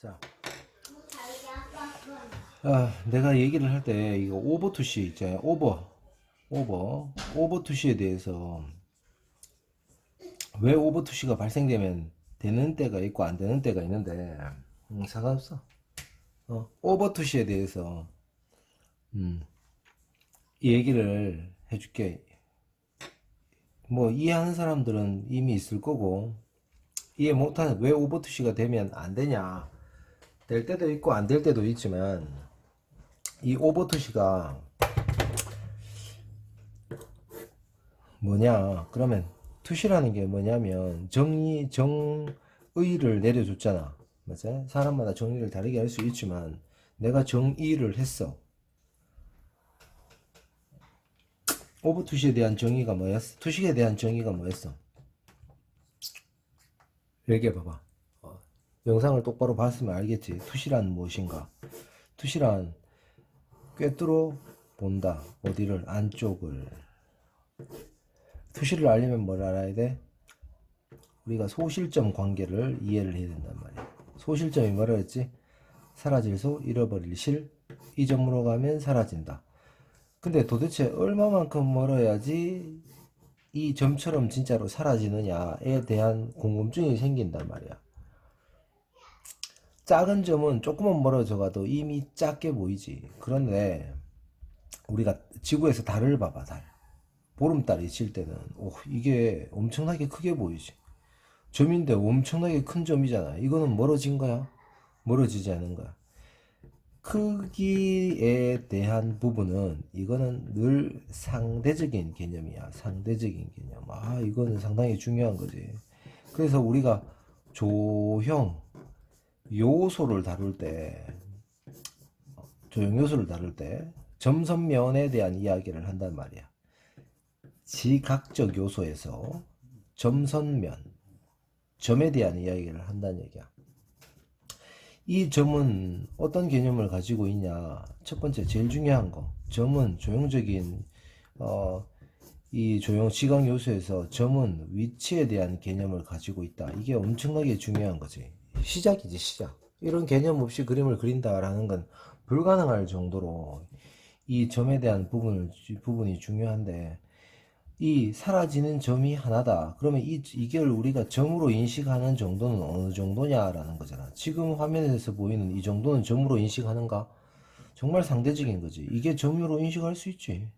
자, 내가 얘기를 할 때 이거 오버투시 있잖아요. 오버투시에 대해서 왜 오버투시가 발생되면 되는 때가 있고 안 되는 때가 있는데 상관없어. 오버투시에 대해서 이 얘기를 해줄게. 뭐 이해하는 사람들은 이미 있을 거고, 이해 못하는, 왜 오버투시가 되면 안 되냐, 될 때도 있고 안 될 때도 있지만, 이 오버투시가 뭐냐 그러면, 투시라는 게 뭐냐면 정의를 내려줬잖아. 맞아? 사람마다 정의를 다르게 할 수 있지만 내가 정의를 했어. 오버투시에 대한 정의가 뭐였어? 투식에 대한 정의가 뭐였어? 얘기해봐봐. 영상을 똑바로 봤으면 알겠지. 투시란 무엇인가? 투시란 꿰뚫어 본다. 어디를? 안쪽을. 투시를 알려면 뭘 알아야 돼? 우리가 소실점 관계를 이해를 해야 된단 말이야. 소실점이 뭐라 했지? 사라질 소, 잃어버릴 실, 이 점으로 가면 사라진다. 근데 도대체 얼마만큼 멀어야지 이 점처럼 진짜로 사라지느냐에 대한 궁금증이 생긴단 말이야. 작은 점은 조금만 멀어져 가도 이미 작게 보이지. 그런데 우리가 지구에서 달을 봐봐. 달, 보름달이 칠 때는 이게 엄청나게 크게 보이지. 점인데 엄청나게 큰 점이잖아. 이거는 멀어진 거야? 멀어지지 않은 거야. 크기에 대한 부분은 이거는 늘 상대적인 개념이야. 상대적인 개념. 이거는 상당히 중요한 거지. 그래서 우리가 조형 요소를 다룰 때, 조형 요소를 다룰 때 점선면에 대한 이야기를 한단 말이야. 지각적 요소에서 점선면, 점에 대한 이야기를 한다는 얘기야. 이 점은 어떤 개념을 가지고 있냐? 첫 번째, 제일 중요한 거. 점은 조형적인, 이 조형 지각 요소에서 점은 위치에 대한 개념을 가지고 있다. 이게 엄청나게 중요한 거지. 시작이지, 시작. 이런 개념 없이 그림을 그린다라는 건 불가능할 정도로 이 점에 대한 부분이 중요한데, 이 사라지는 점이 하나다. 그러면 이걸 우리가 점으로 인식하는 정도는 어느 정도냐라는 거잖아. 지금 화면에서 보이는 이 정도는 점으로 인식하는가? 정말 상대적인 거지. 이게 점으로 인식할 수 있지.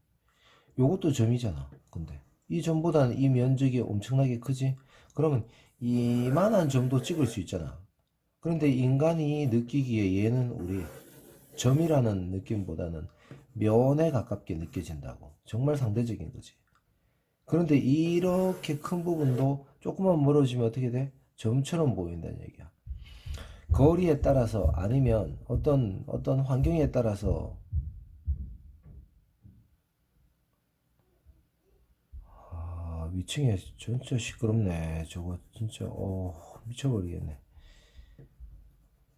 요것도 점이잖아. 근데 이 점보다는 이 면적이 엄청나게 크지. 그러면 이만한 점도 찍을 수 있잖아. 그런데 인간이 느끼기에 얘는 우리 점이라는 느낌보다는 면에 가깝게 느껴진다고. 정말 상대적인 거지. 그런데 이렇게 큰 부분도 조금만 멀어지면 어떻게 돼? 점처럼 보인다는 얘기야. 거리에 따라서, 아니면 어떤 환경에 따라서, 위층에 진짜 시끄럽네. 저거 진짜 미쳐버리겠네.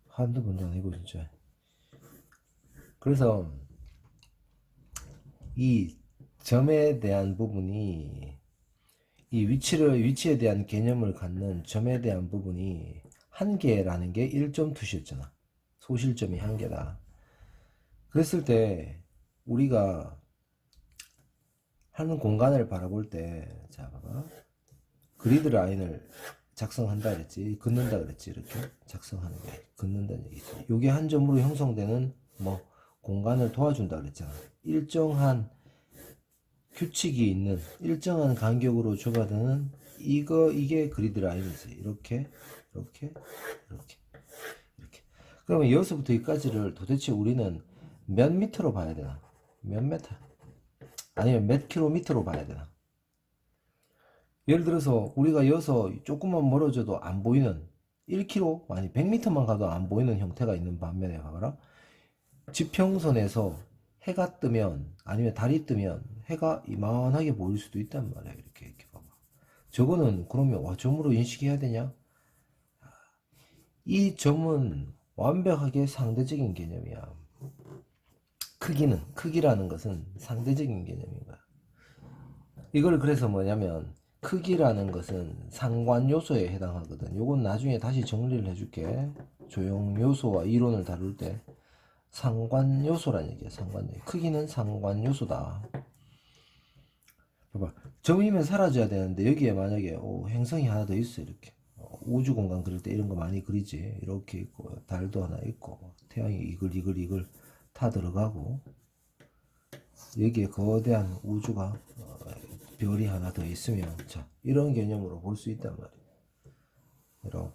한두 번도 아니고 진짜. 그래서 이 점에 대한 부분이, 이 위치에 대한 개념을 갖는 점에 대한 부분이 한계라는 게 1점 투시였잖아. 소실점이 한계다. 그랬을 때 우리가 하는 공간을 바라볼 때, 자 봐봐, 그리드 라인을 작성한다 그랬지, 긋는다 그랬지. 이렇게 작성하는 게 긋는다는 얘기지. 요게 한 점으로 형성되는 공간을 도와준다 그랬잖아. 일정한 규칙이 있는, 일정한 간격으로 좁아드는, 이게 그리드 라인이지. 이렇게 이렇게 이렇게 이렇게. 그러면 여기서부터 여기까지를 도대체 우리는 몇 미터로 봐야 되나? 몇 미터? 아니면 몇 킬로미터로 봐야 되나? 예를 들어서 우리가 여기서 조금만 멀어져도 안 보이는, 1km, 아니 100m만 가도 안 보이는 형태가 있는 반면에 봐봐라. 지평선에서 해가 뜨면, 아니면 달이 뜨면 해가 이만하게 보일 수도 있단 말이야. 이렇게 봐봐. 저거는 그러면 점으로 인식해야 되냐? 이 점은 완벽하게 상대적인 개념이야. 크기라는 것은 상대적인 개념인 거야. 이걸 그래서 뭐냐면, 크기라는 것은 상관 요소에 해당하거든. 요건 나중에 다시 정리를 해줄게. 조형 요소와 이론을 다룰 때 상관 요소란 얘기야. 상관 요소. 크기는 상관 요소다. 봐봐. 점이면 사라져야 되는데 여기에 만약에 행성이 하나 더 있어. 이렇게 우주 공간 그릴 때 이런 거 많이 그리지. 이렇게 있고 달도 하나 있고 태양이 이글 타 들어가고 여기에 거대한 우주가 별이 하나 더 있으면 자 이런 개념으로 볼 수 있단 말이야.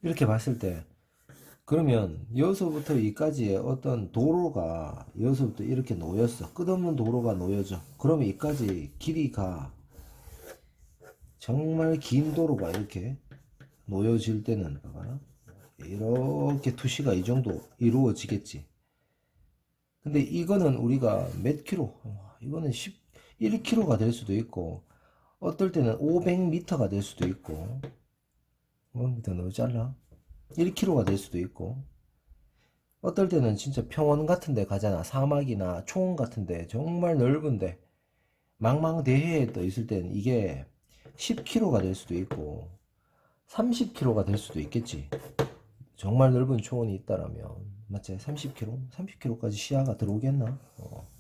이렇게 봤을 때 그러면 여기서부터 이까지의 어떤 도로가 여기서부터 이렇게 놓였어. 끝없는 도로가 놓여져. 그러면 이까지 길이가 정말 긴 도로가 이렇게 놓여질 때는 봐봐라. 이렇게 투시가 이 정도 이루어지겠지. 근데 이거는 우리가 몇 킬로? 이거는 11킬로가 될 수도 있고 어떨 때는 500m가 될 수도 있고 500m 너무 짧나? 1km가 될 수도 있고 어떨 때는 진짜 평원 같은 데 가잖아. 사막이나 초원 같은 데 정말 넓은데 망망대해에 떠 있을 때는 이게 10km가 될 수도 있고 30km가 될 수도 있겠지. 정말 넓은 초원이 있다라면 맞지? 30km? 30km까지 시야가 들어오겠나?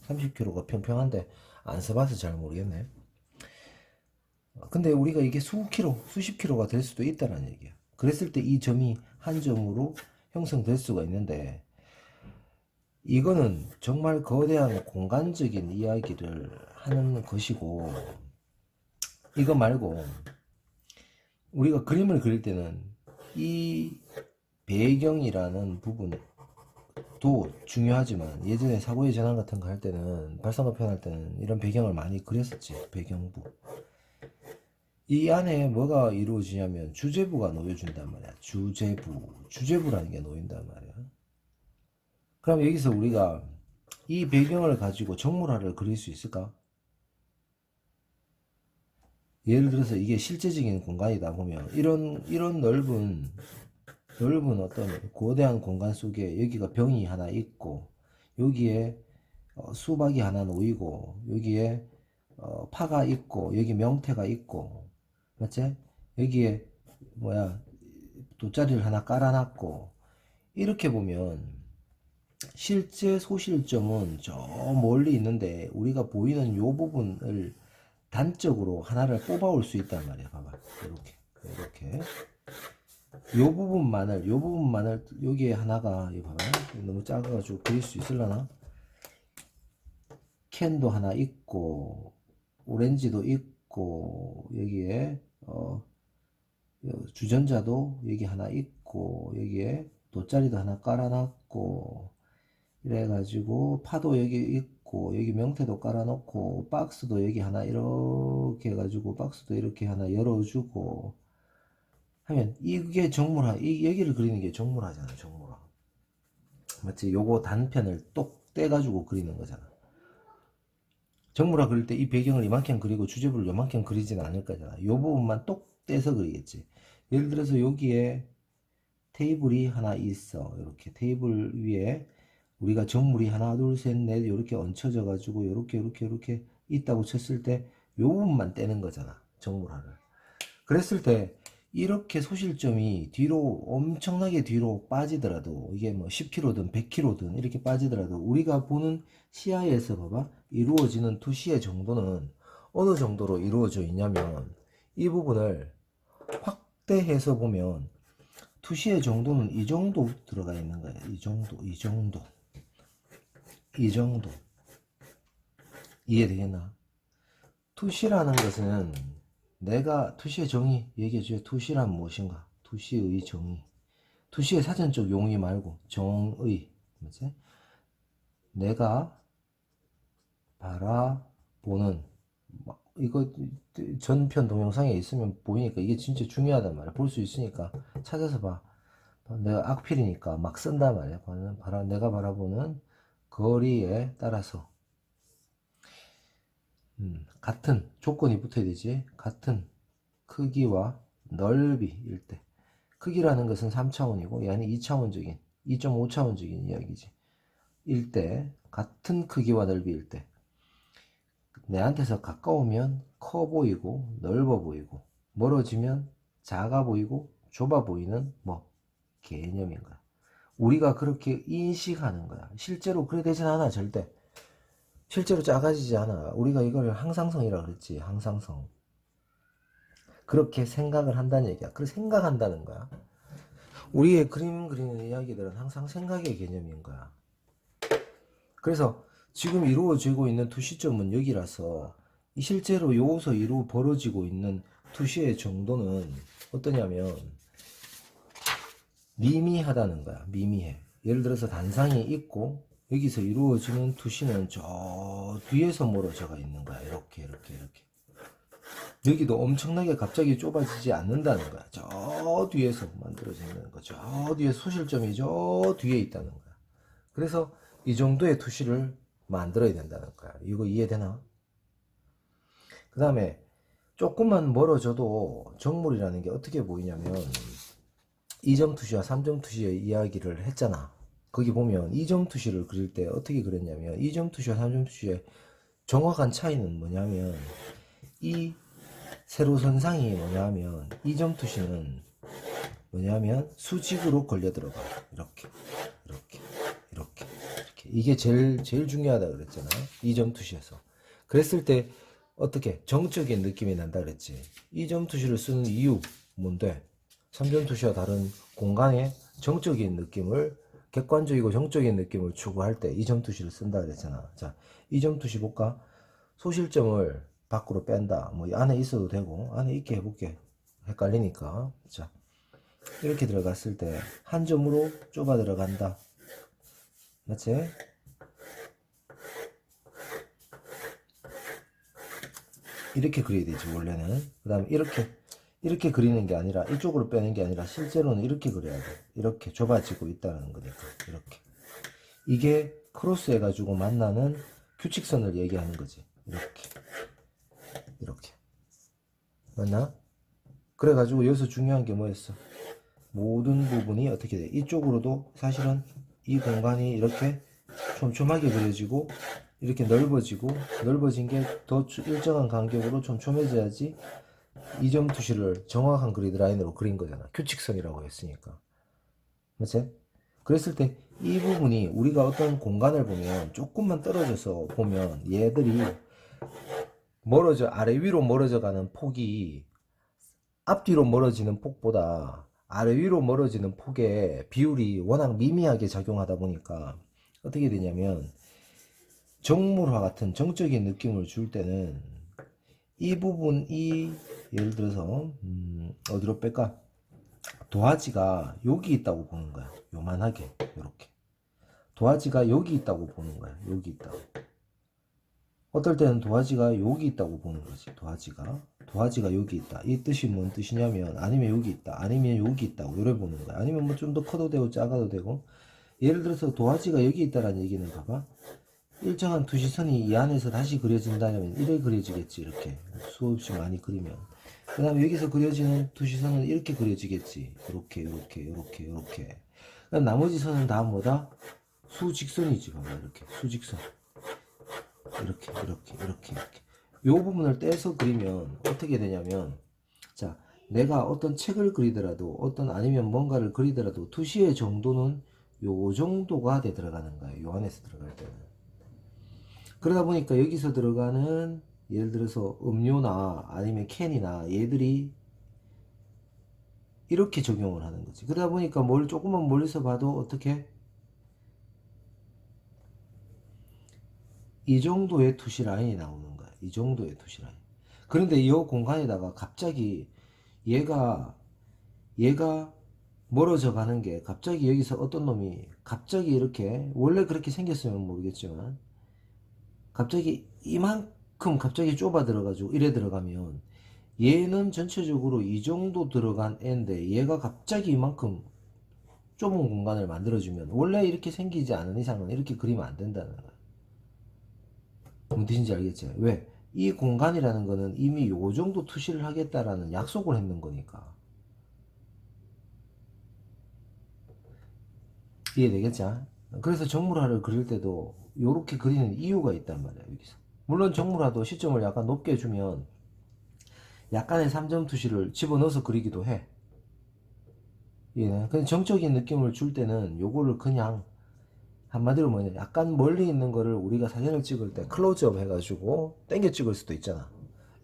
30km가 평평한데 안 써봐서 잘 모르겠네. 근데 우리가 이게 수십 킬로가 될 수도 있다는 얘기야. 그랬을 때 이 점이 한 점으로 형성될 수가 있는데 이거는 정말 거대한 공간적인 이야기를 하는 것이고 이거 말고 우리가 그림을 그릴 때는 이 배경이라는 부분도 중요하지만 예전에 사고의 전환 같은 거 할 때는 발상과 표현할 때는 이런 배경을 많이 그렸었지. 배경부. 이 안에 뭐가 이루어지냐면 주제부가 놓여준단 말이야. 주제부라는 게 놓인단 말이야. 그럼 여기서 우리가 이 배경을 가지고 정물화를 그릴 수 있을까? 예를 들어서 이게 실제적인 공간이다 보면 이런 넓은 어떤 거대한 공간 속에 여기가 병이 하나 있고 여기에 수박이 하나 놓이고 여기에 파가 있고 여기 명태가 있고 맞지? 여기에 돗자리를 하나 깔아놨고 이렇게 보면 실제 소실점은 저 멀리 있는데 우리가 보이는 요 부분을 단적으로 하나를 뽑아올 수 있단 말이야. 봐봐. 이렇게 요 부분만을 여기에 하나가 이거 봐봐. 너무 작아가지고 그릴 수 있을라나? 캔도 하나 있고 오렌지도 있고 여기에 주전자도 여기 하나 있고 여기에 돗자리도 하나 깔아놨고 이래가지고 파도 여기 있고 여기 명태도 깔아놓고 박스도 여기 하나 이렇게 해가지고 박스도 이렇게 하나 열어주고 하면 이게 정물화. 이 여기를 그리는 게 정물화잖아. 정물화 맞지? 요거 단편을 똑 떼가지고 그리는 거잖아. 정물화 그릴 때 이 배경을 이만큼 그리고 주제부를 요만큼 그리지는 않을 거잖아. 요 부분만 똑 떼서 그리겠지. 예를 들어서 여기에 테이블이 하나 있어. 이렇게 테이블 위에 우리가 정물이 하나 둘셋넷 이렇게 얹혀져 가지고 이렇게 있다고 쳤을 때 요 부분만 떼는 거잖아. 정물화를. 그랬을 때 이렇게 소실점이 뒤로 엄청나게 뒤로 빠지더라도 이게 뭐 10km든 100km든 이렇게 빠지더라도 우리가 보는 시야에서 봐봐 이루어지는 투시의 정도는 어느 정도로 이루어져 있냐면 이 부분을 확대해서 보면 투시의 정도는 이 정도 들어가 있는 거야. 이 정도 이해되겠나? 투시라는 것은 내가 투시의 정의 얘기해줘요. 투시란 무엇인가? 투시의 정의. 투시의 사전적 용의 말고 정의. 뭐지? 내가 바라보는 이거 전편 동영상에 있으면 보이니까 이게 진짜 중요하단 말이야. 볼 수 있으니까 찾아서 봐. 내가 악필이니까 막 쓴단 말이야. 내가 바라보는 거리에 따라서 같은 조건이 붙어야 되지. 같은 크기와 넓이일 때 크기라는 것은 3차원이고 얘는 2차원적인 2.5차원적인 이야기지. 일 때 같은 크기와 넓이일 때 내한테서 가까우면 커 보이고 넓어 보이고 멀어지면 작아 보이고 좁아 보이는 뭐 개념인 거야. 우리가 그렇게 인식하는 거야. 실제로 그래 되진 않아. 절대 실제로 작아지지 않아. 우리가 이걸 항상성이라고 그랬지. 항상성. 그렇게 생각을 한다는 얘기야. 그렇게 생각한다는 거야. 우리의 그림 그리는 이야기들은 항상 생각의 개념인 거야. 그래서 지금 이루어지고 있는 투시점은 여기라서 실제로 여기서 벌어지고 있는 투시의 정도는 어떠냐면 미미하다는 거야. 미미해. 예를 들어서 단상이 있고 여기서 이루어지는 투시는 저 뒤에서 멀어져가 있는 거야. 이렇게 이렇게 이렇게. 여기도 엄청나게 갑자기 좁아지지 않는다는 거야. 저 뒤에서 만들어지는 거. 저 뒤에 소실점이 저 뒤에 있다는 거야. 그래서 이 정도의 투시를 만들어야 된다는 거야. 이거 이해되나? 그 다음에 조금만 멀어져도 정물이라는 게 어떻게 보이냐면 2점 투시와 3점 투시의 이야기를 했잖아. 거기 보면 2점 투시를 그릴 때 어떻게 그렸냐면 2점 투시와 3점 투시의 정확한 차이는 뭐냐면 이 세로선상이 뭐냐면 2점 투시는 뭐냐면 수직으로 걸려 들어가. 이렇게 이렇게 이렇게 이렇게. 이게 제일 중요하다 그랬잖아. 2점 투시에서. 그랬을 때 어떻게 정적인 느낌이 난다 그랬지. 2점 투시를 쓰는 이유 뭔데? 3점 투시와 다른 공간의 정적인 느낌을 객관적이고 정적인 느낌을 추구할 때 2점 투시를 쓴다 그랬잖아. 자, 2점 투시 볼까? 소실점을 밖으로 뺀다. 뭐 안에 있어도 되고 안에 있게 해볼게. 헷갈리니까. 자, 이렇게 들어갔을 때 한 점으로 좁아 들어간다. 맞지? 이렇게 그려야 되지 원래는. 그 다음에 이렇게 그리는 게 아니라 이쪽으로 빼는 게 아니라 실제로는 이렇게 그려야 돼. 이렇게 좁아지고 있다는 거니까. 이렇게. 이게 크로스 해가지고 만나는 규칙선을 얘기하는 거지. 이렇게 이렇게. 맞나? 그래가지고 여기서 중요한 게 뭐였어? 모든 부분이 어떻게 돼? 이쪽으로도 사실은 이 공간이 이렇게 촘촘하게 그려지고 이렇게 넓어지고 넓어진 게 더 일정한 간격으로 촘촘해져야지 2점 투시를 정확한 그리드 라인으로 그린 거잖아. 규칙선이라고 했으니까. 맞지? 그랬을 때 이 부분이 우리가 어떤 공간을 보면 조금만 떨어져서 보면 얘들이 아래 위로 멀어져 가는 폭이 앞뒤로 멀어지는 폭보다 아래 위로 멀어지는 폭의 비율이 워낙 미미하게 작용하다 보니까 어떻게 되냐면 정물화 같은 정적인 느낌을 줄 때는 이 부분이 예를 들어서 어디로 뺄까? 도화지가 여기 있다고 보는 거야. 요만하게 요렇게 도화지가 여기 있다고 보는 거야. 여기 있다고. 어떨 때는 도화지가 여기 있다고 보는 거지. 도화지가 여기 있다. 이 뜻이 뭔 뜻이냐면 아니면 여기 있다. 아니면 여기 있다고 이래 보는 거야. 아니면 뭐 좀 더 커도 되고 작아도 되고. 예를 들어서 도화지가 여기 있다라는 얘기는 봐봐. 일정한 두시선이 이 안에서 다시 그려진다면 이래 그려지겠지. 이렇게 수없이 많이 그리면. 그 다음에 여기서 그려지는 두시선은 이렇게 그려지겠지. 이렇게 이렇게 이렇게 이렇게. 그럼 나머지 선은 다 뭐다? 수직선이지. 봐봐. 이렇게 수직선. 이렇게 이렇게 이렇게 이렇게 요 부분을 떼서 그리면 어떻게 되냐면 자 내가 어떤 책을 그리더라도 아니면 뭔가를 그리더라도 투시의 정도는 요 정도가 돼 들어가는 거예요. 요 안에서 들어갈 때는. 그러다 보니까 여기서 들어가는 예를 들어서 음료나 아니면 캔이나 얘들이 이렇게 적용을 하는 거지. 그러다 보니까 조금만 멀리서 봐도 어떻게 이 정도의 투시 라인이 나오는 거야. 이 정도의 투시 라인. 그런데 이 공간에다가 갑자기 얘가 멀어져 가는 게 갑자기 여기서 어떤 놈이 갑자기 이렇게 원래 그렇게 생겼으면 모르겠지만 갑자기 이만큼 갑자기 좁아 들어가지고 이래 들어가면 얘는 전체적으로 이 정도 들어간 애인데 얘가 갑자기 이만큼 좁은 공간을 만들어주면 원래 이렇게 생기지 않은 이상은 이렇게 그리면 안 된다는 거야. 무슨 뜻인지 알겠지? 왜? 이 공간이라는 거는 이미 요 정도 투시를 하겠다라는 약속을 했는 거니까. 이해되겠지? 그래서 정물화를 그릴 때도 요렇게 그리는 이유가 있단 말이야, 여기서. 물론 정물화도 시점을 약간 높게 주면 약간의 3점 투시를 집어넣어서 그리기도 해. 예. 근데 정적인 느낌을 줄 때는 요거를 그냥 한마디로 뭐냐, 약간 멀리 있는 거를 우리가 사진을 찍을 때 클로즈업 해가지고 당겨 찍을 수도 있잖아.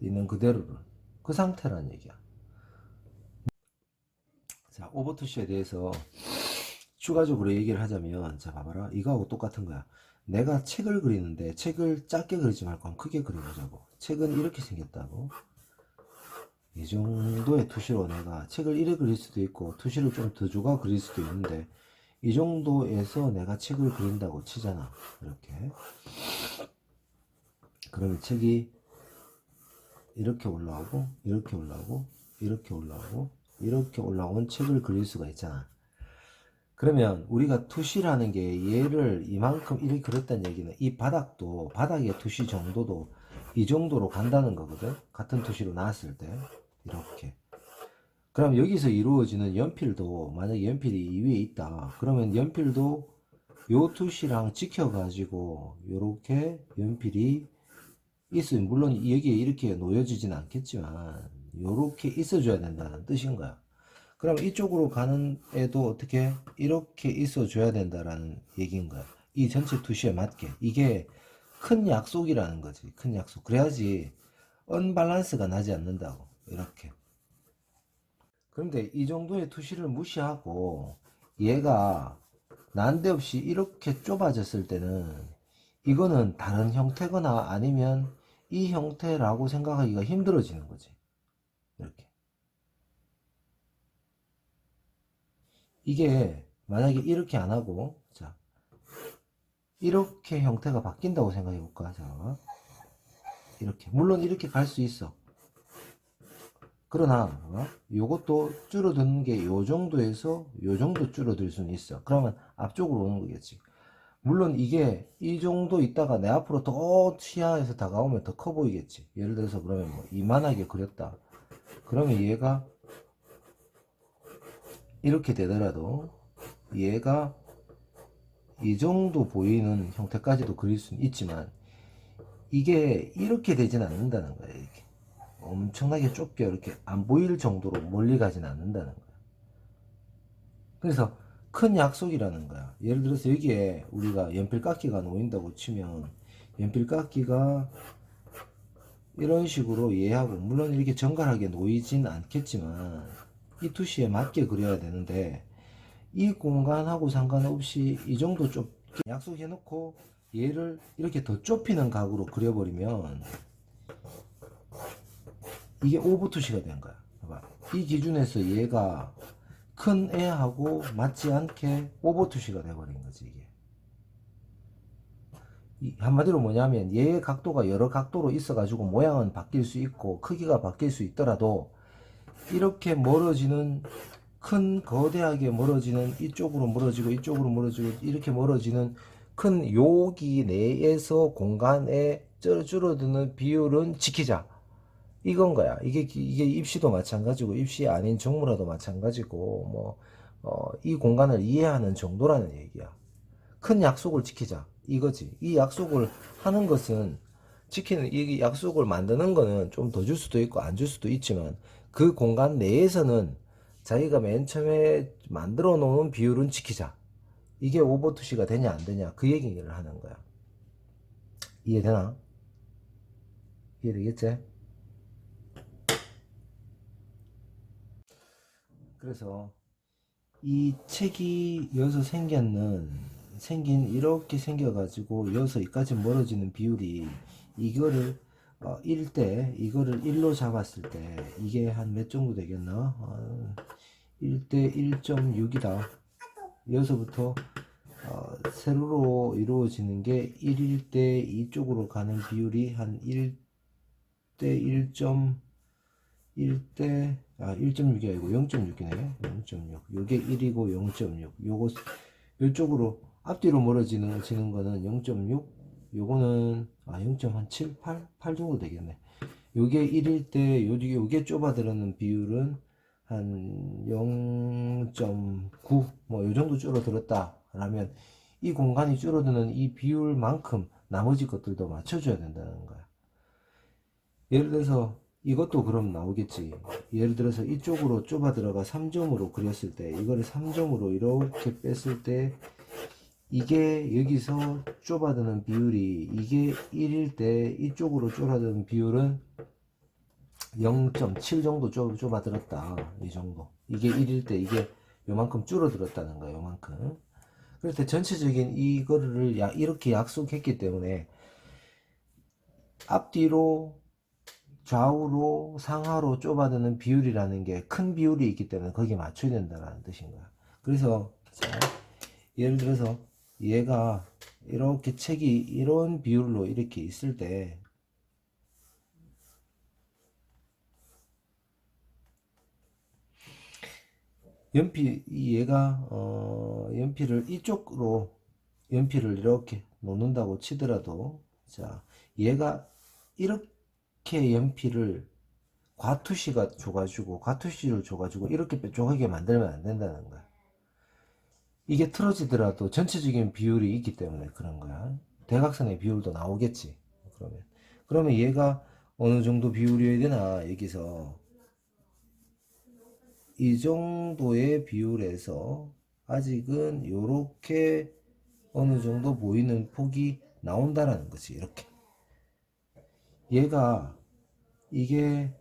있는 그대로를. 그 상태란 얘기야. 자, 오버투시에 대해서 추가적으로 얘기를 하자면, 자, 봐봐라. 이거하고 똑같은 거야. 내가 책을 그리는데 책을 작게 그리지 말고 한번 크게 그려보자고. 책은 이렇게 생겼다고. 이 정도의 투시로 내가 책을 이래 그릴 수도 있고 투시를 좀 더 주가 그릴 수도 있는데, 이 정도에서 내가 책을 그린다고 치잖아. 이렇게. 그러면 책이 이렇게 올라오고 이렇게 올라오고 이렇게 올라오고 이렇게 올라온 책을 그릴 수가 있잖아. 그러면 우리가 투시라는 게 얘를 이만큼 이렇게 그렸다는 얘기는 이 바닥도, 바닥의 투시 정도도 이 정도로 간다는 거거든. 같은 투시로 나왔을 때 이렇게. 그럼 여기서 이루어지는 연필도, 만약에 연필이 이 위에 있다 그러면 연필도 요 투시랑 지켜가지고 요렇게 연필이 있으면, 물론 여기에 이렇게 놓여지진 않겠지만 요렇게 있어줘야 된다는 뜻인 거야. 그럼 이쪽으로 가는 애도 어떻게 이렇게 있어줘야 된다라는 얘기인 거야. 이 전체 투시에 맞게. 이게 큰 약속이라는 거지. 큰 약속. 그래야지 언밸런스가 나지 않는다고. 이렇게. 그런데 이 정도의 투시를 무시하고 얘가 난데없이 이렇게 좁아졌을 때는 이거는 다른 형태거나 아니면 이 형태라고 생각하기가 힘들어지는 거지. 이렇게. 이게 만약에 이렇게 안 하고, 자, 이렇게 형태가 바뀐다고 생각해 볼까? 자, 이렇게. 물론 이렇게 갈 수 있어. 그러나 요것도 줄어드는 게 요 정도에서 요 정도 줄어들 수는 있어. 그러면 앞쪽으로 오는 거겠지. 물론 이게 이 정도 있다가 내 앞으로 더 시야에서 다가오면 더 커 보이겠지. 예를 들어서 그러면 뭐 이만하게 그렸다. 그러면 얘가 이렇게 되더라도 얘가 이 정도 보이는 형태까지도 그릴 수는 있지만 이게 이렇게 되진 않는다는 거야. 이렇게 엄청나게 좁게 이렇게 안 보일 정도로 멀리 가진 않는다는 거야. 그래서 큰 약속이라는 거야. 예를 들어서 여기에 우리가 연필깎이가 놓인다고 치면 연필깎이가 이런 식으로 얘하고 물론 이렇게 정갈하게 놓이진 않겠지만 이 투시에 맞게 그려야 되는데, 이 공간하고 상관없이 이 정도 좁게 약속해 놓고 얘를 이렇게 더 좁히는 각으로 그려버리면 이게 오버투시가 된 거야. 봐봐. 이 기준에서 얘가 큰 애하고 맞지 않게 오버투시가 돼버린 거지. 이게 한마디로 뭐냐면 얘의 각도가 여러 각도로 있어 가지고 모양은 바뀔 수 있고 크기가 바뀔 수 있더라도 이렇게 멀어지는, 큰 거대하게 멀어지는, 이쪽으로 멀어지고 이쪽으로 멀어지고 이렇게 멀어지는 큰 여기 내에서 공간에 줄어드는 비율은 지키자, 이건 거야. 이게 입시도 마찬가지고 입시 아닌 정문화도 마찬가지고 이 공간을 이해하는 정도라는 얘기야. 큰 약속을 지키자 이거지. 이 약속을 하는 것은, 지키는, 이 약속을 만드는 거는 좀 더 줄 수도 있고 안 줄 수도 있지만 그 공간 내에서는 자기가 맨 처음에 만들어 놓은 비율은 지키자. 이게 오버투시가 되냐 안 되냐 그 얘기를 하는 거야. 이해되나? 이해되겠지? 그래서 이 책이 여기서 생긴 이렇게 생겨가지고 여기서 여기까지 멀어지는 비율이, 이거를 1대 이거를 1로 잡았을 때 이게 한 몇 정도 되겠나? 1대 1.6이다. 여기서부터 세로로 이루어지는 게 1일 때 이쪽으로 가는 비율이 한 1대 1대 1.6이 아니고 0.6이네. 0.6. 요게 1이고 0.6. 요거 요쪽으로 앞뒤로 멀어지는 거는 0.6. 요거는 0.7, 8 정도 되겠네. 요게 1일 때 요게 좁아들었는 비율은 한 0.9 뭐 요 정도 줄어들었다 라면 이 공간이 줄어드는 이 비율만큼 나머지 것들도 맞춰줘야 된다는 거야. 예를 들어서 이것도 그럼 나오겠지. 예를 들어서 이쪽으로 좁아 들어가 3점으로 그렸을 때 이거를 3점으로 이렇게 뺐을 때 이게 여기서 좁아드는 비율이 이게 1일 때 이쪽으로 좁아드는 비율은 0.7 정도 좁아들었다. 이 정도. 이게 1일 때 이게 요만큼 줄어들었다는 거예요. 요만큼. 그럴 때 전체적인 이거를 이렇게 약속했기 때문에 앞뒤로 좌우로 상하로 좁아드는 비율이라는 게 큰 비율이 있기 때문에 거기에 맞춰야 된다는 뜻인 거야. 그래서 자, 예를 들어서 얘가 이렇게 책이 이런 비율로 이렇게 있을 때 얘가 연필을 이쪽으로 연필을 이렇게 놓는다고 치더라도 자 얘가 이렇게 연필을 과투시가 줘가지고 과투시를 줘가지고 이렇게 뾰족하게 만들면 안 된다는 거야. 이게 틀어지더라도 전체적인 비율이 있기 때문에 그런 거야. 대각선의 비율도 나오겠지. 그러면 얘가 어느 정도 비율이어야 되나 여기서 이 정도의 비율에서 아직은 요렇게 어느 정도 보이는 폭이 나온다라는 거지. 이렇게 얘가 이게